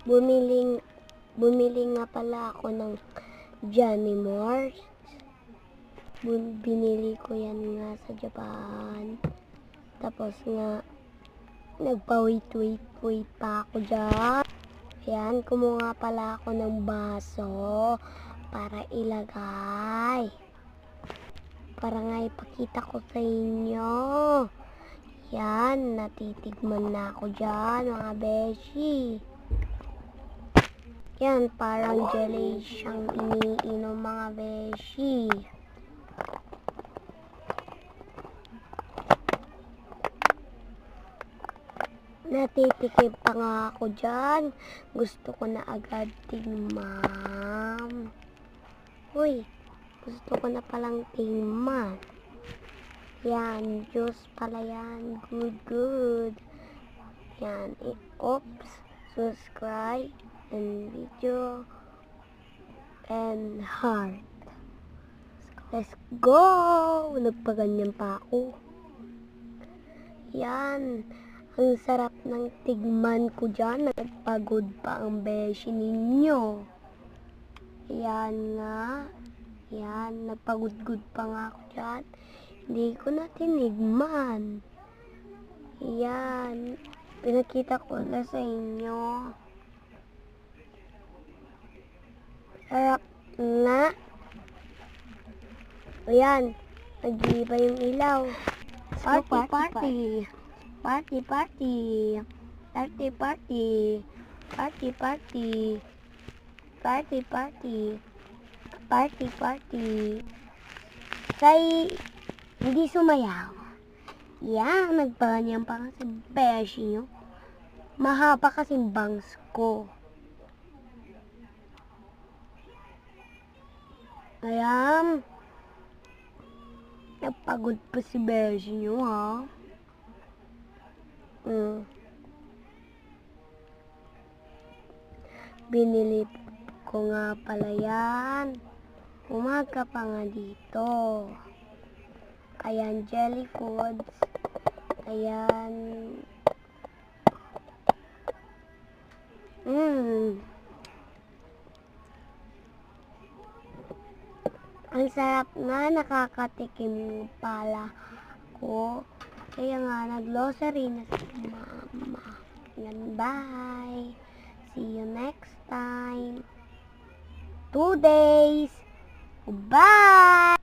Bumili nga pala ako ng Johnny Mars. Binili ko yan nga sa Japan. Tapos nga, nagpa-wait pa ako dyan. Ayan, kumuha pala ako ng baso para ilagay. Para nga ipakita ko sa inyo. Yan, natitigman na ako dyan, mga beshi. Yan, parang jelly siyang iniinom, mga beshi. Natitikim pa nga ako dyan. Gusto ko na agad tingnan. Uy, gusto ko na palang tingnan. Yan, juice pala yan. Good. Yan, oops, subscribe, and video, and heart. Let's go! Nagpaganyan pa ako. Yan, ang sarap ng tigman ko dyan. Nagpagod pa ang beshi ninyo. Yan nga. Yan, nagpagod pa nga ako dyan. Hindi ko na tinigman. Yan, pinakita ko na sa inyo. Sarap nga. Ayan, nag-iiba yung ilaw. Party. Say, hindi sumayaw. Yan, nagpanyan pa kasi beshi nyo. Mahaba kasing bangs ko. Ayan. Napagod pa si beshi nyo, ha? Binili ko nga pala yan. Umaga pa nga dito. Ayan, jelly foods. Ayan. Ang sarap nga, nakakatikim pala ko. Kaya nga, nag-glossary na si mama. Yan, bye. See you next time. 2 days. Bye!